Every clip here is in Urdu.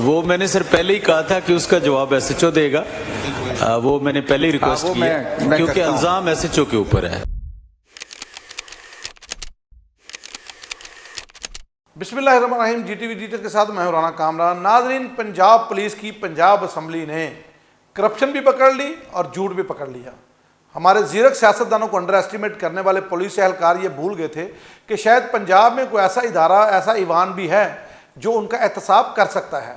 وہ میں نے سر پہلے ہی کہا تھا کہ اس کا جواب ایس ایچ او دے گا، وہ میں نے پہلے ہی ریکویسٹ کی ہے کیونکہ الزام ایس ایچ او کے اوپر ہے۔ بسم اللہ الرحمن الرحیم، جی ٹی وی ڈیٹیل کے ساتھ میں ہوں رانا کامران۔ ناظرین، پنجاب پولیس کی پنجاب اسمبلی نے کرپشن بھی پکڑ لی اور جھوٹ بھی پکڑ لیا۔ ہمارے زیرک سیاستدانوں کو انڈر ایسٹیمیٹ کرنے والے پولیس اہلکار یہ بھول گئے تھے کہ شاید پنجاب میں کوئی ایسا ادارہ، ایسا ایوان بھی ہے جو ان کا احتساب کر سکتا ہے،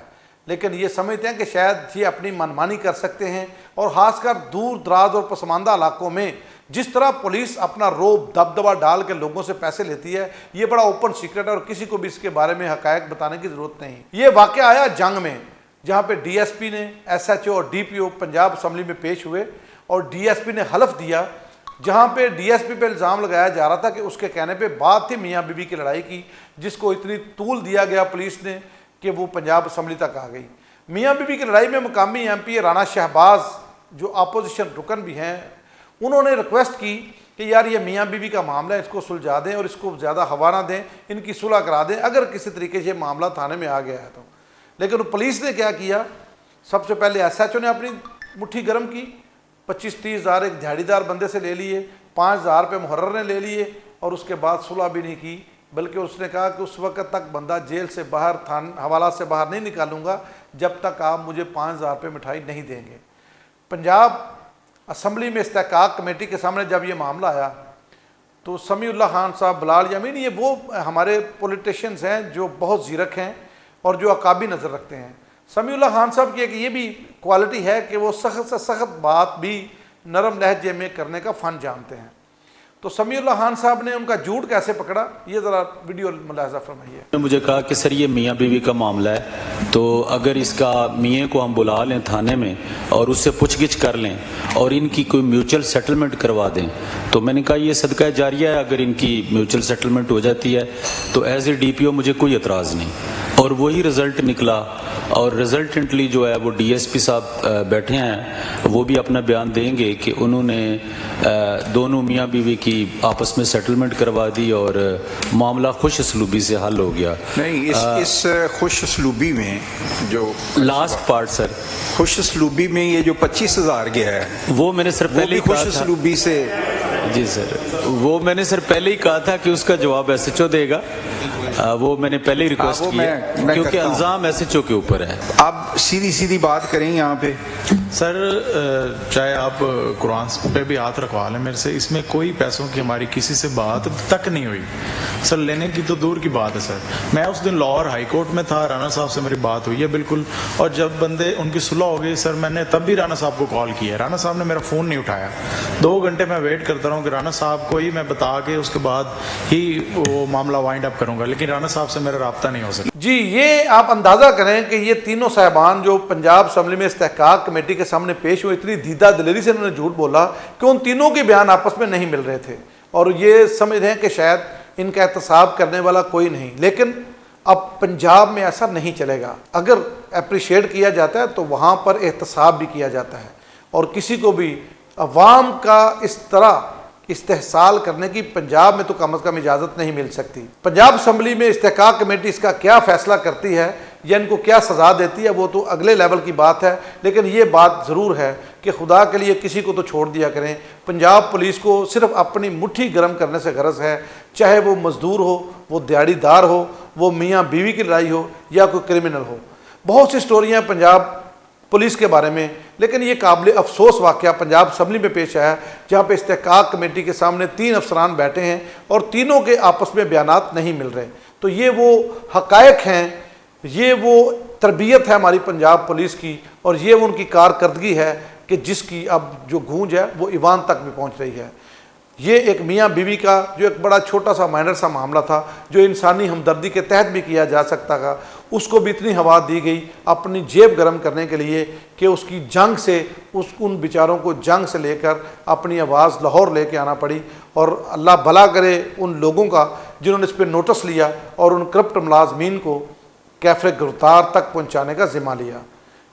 لیکن یہ سمجھتے ہیں کہ شاید یہ اپنی منمانی کر سکتے ہیں۔ اور خاص کر دور دراز اور پسماندہ علاقوں میں جس طرح پولیس اپنا روب دبدبہ ڈال کے لوگوں سے پیسے لیتی ہے، یہ بڑا اوپن سیکرٹ ہے اور کسی کو بھی اس کے بارے میں حقائق بتانے کی ضرورت نہیں۔ یہ واقعہ آیا جنگ میں، جہاں پہ ڈی ایس پی نے، ایس ایچ او اور ڈی پی او پنجاب اسمبلی میں پیش ہوئے اور ڈی ایس پی نے حلف دیا، جہاں پہ ڈی ایس پی پہ الزام لگایا جا رہا تھا کہ اس کے کہنے پہ بات تھی میاں بیوی کی لڑائی کی، جس کو اتنی طول دیا گیا پولیس نے کہ وہ پنجاب اسمبلی تک آ گئی۔ میاں بیوی کی لڑائی میں مقامی ایم پی رانا شہباز، جو اپوزیشن رکن بھی ہیں، انہوں نے ریکویسٹ کی کہ یار یہ میاں بیوی کا معاملہ ہے، اس کو سلجھا دیں اور اس کو زیادہ ہوا نہ دیں، ان کی صلح کرا دیں اگر کسی طریقے سے یہ معاملہ تھانے میں آ گیا ہے تو۔ لیکن پولیس نے کیا کیا؟ سب سے پہلے ایس ایچ او نے اپنی مٹھی گرم کی، 25-30 ہزار ایک دھاڑی دار بندے سے لے لیے، 5,000 روپے محرر نے لے لیے اور اس کے بعد صلح بھی نہیں کی، بلکہ اس نے کہا کہ اس وقت تک بندہ جیل سے باہر، حوالات سے باہر نہیں نکالوں گا جب تک آپ مجھے 5,000 روپے مٹھائی نہیں دیں گے۔ پنجاب اسمبلی میں استحقاق کمیٹی کے سامنے جب یہ معاملہ آیا تو سمیع اللہ خان صاحب، بلال یامین، یہ وہ ہمارے پولیٹیشنز ہیں جو بہت زیرک ہیں اور جو عقابی نظر رکھتے ہیں۔ سمیع اللہ خان صاحب کی ایک یہ بھی کوالٹی ہے کہ وہ سخت سے سخت بات بھی نرم لہجے میں کرنے کا فن جانتے ہیں۔ تو سمیع اللہ خان صاحب نے ان کا جھوٹ کیسے پکڑا، یہ ذرا ویڈیو ملاحظہ فرمائیے۔ مجھے کہا کہ سر یہ میاں بیوی کا معاملہ ہے، تو اگر اس کا میاں کو ہم بلا لیں تھانے میں اور اس سے پوچھ گچھ کر لیں اور ان کی کوئی میوچل سیٹلمنٹ کروا دیں، تو میں نے کہا یہ صدقہ جاریہ ہے، اگر ان کی میوچل سیٹلمنٹ ہو جاتی ہے تو ایز اے ڈی پی او مجھے کوئی اعتراض نہیں۔ اور وہی رزلٹ نکلا، اور ریزلٹنٹلی جو ہے وہ ڈی ایس پی صاحب بیٹھے ہیں، وہ بھی اپنا بیان دیں گے کہ انہوں نے دونوں میاں بیوی کی آپس میں سیٹلمنٹ کروا دی اور معاملہ خوش اسلوبی سے حل ہو گیا۔ نہیں، اس خوش اسلوبی میں جو لاسٹ پارٹ سر، خوش اسلوبی میں یہ جو 25,000 گیا ہے وہ میں نے سر پہلے ہی کہا خوش تھا۔ اسلوبی سے، جی سر، وہ میں نے سر پہلے ہی کہا تھا کہ اس کا جواب ایس ایچ او دے گا، وہ میں نے پہلے ہی ریکویسٹ کی ہے کیونکہ الزام ایس ایچ او کے اوپر ہے۔ آپ سیدھی بات کریں یہاں پہ۔ سر چاہے آپ قرآن پہ بھی ہاتھ رکھوا لیں میرے سے، اس میں کوئی پیسوں کی ہماری کسی سے بات تک نہیں ہوئی سر، لینے کی تو دور کی بات ہے سر۔ میں اس دن لاہور ہائی کورٹ میں تھا، رانا صاحب سے میری بات ہوئی ہے بالکل، اور جب بندے ان کی صلح ہو گئی سر، میں نے تب بھی رانا صاحب کو کال کیا، رانا صاحب نے میرا فون نہیں اٹھایا۔ 2 گھنٹے میں ویٹ کرتا رہا ہوں کہ رانا صاحب کو ہی میں بتا کے اس کے بعد ہی وہ معاملہ وائنڈ اپ کروں گا، لیکن رانا صاحب سے میرا رابطہ نہیں ہو سکا۔ جی، یہ آپ اندازہ کریں کہ یہ تینوں صاحبان جو پنجاب اسمبلی میں استحقاق کمیٹی کے سامنے پیش ہوئے، اتنی دیدہ دلیری سے انہوں نے جھوٹ بولا کہ ان تینوں کے بیان آپس میں نہیں مل رہے تھے، اور یہ سمجھ رہے ہیں کہ شاید ان کا احتساب کرنے والا کوئی نہیں۔ لیکن اب پنجاب میں ایسا نہیں چلے گا، اگر اپریشیٹ کیا جاتا ہے تو وہاں پر احتساب بھی کیا جاتا ہے، اور کسی کو بھی عوام کا اس طرح استحصال کرنے کی پنجاب میں تو کم از کم اجازت نہیں مل سکتی۔ پنجاب اسمبلی میں استحقاق کمیٹی اس کا کیا فیصلہ کرتی ہے یا ان کو کیا سزا دیتی ہے وہ تو اگلے لیول کی بات ہے، لیکن یہ بات ضرور ہے کہ خدا کے لیے کسی کو تو چھوڑ دیا کریں۔ پنجاب پولیس کو صرف اپنی مٹھی گرم کرنے سے غرض ہے، چاہے وہ مزدور ہو، وہ دیہڑی دار ہو، وہ میاں بیوی کی لڑائی ہو یا کوئی کرمنل ہو۔ بہت سی سٹوریاں پنجاب پولیس کے بارے میں، لیکن یہ قابل افسوس واقعہ پنجاب اسمبلی میں پیش آیا، جہاں پہ استحقاق کمیٹی کے سامنے 3 افسران بیٹھے ہیں اور تینوں کے آپس میں بیانات نہیں مل رہے۔ تو یہ وہ حقائق ہیں، یہ وہ تربیت ہے ہماری پنجاب پولیس کی، اور یہ ان کی کارکردگی ہے کہ جس کی اب جو گونج ہے وہ ایوان تک بھی پہنچ رہی ہے۔ یہ ایک میاں بیوی کا جو ایک بڑا چھوٹا سا مائنر سا معاملہ تھا، جو انسانی ہمدردی کے تحت بھی کیا جا سکتا تھا، اس کو بھی اتنی ہوا دی گئی اپنی جیب گرم کرنے کے لیے کہ اس کی جنگ سے، ان بیچاروں کو جنگ سے لے کر اپنی آواز لاہور لے کے آنا پڑی۔ اور اللہ بھلا کرے ان لوگوں کا جنہوں نے اس پہ نوٹس لیا اور ان کرپٹ ملازمین کو کیفر گرفتار تک پہنچانے کا ذمہ لیا۔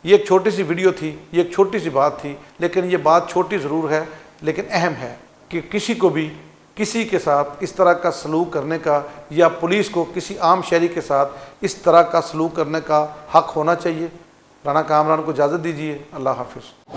یہ ایک چھوٹی سی ویڈیو تھی، یہ ایک چھوٹی سی بات تھی، لیکن یہ بات چھوٹی ضرور ہے لیکن اہم ہے کہ کسی کو بھی کسی کے ساتھ اس طرح کا سلوک کرنے کا یا پولیس کو کسی عام شہری کے ساتھ اس طرح کا سلوک کرنے کا حق ہونا چاہیے؟ رانا کامران کو اجازت دیجیے، اللہ حافظ۔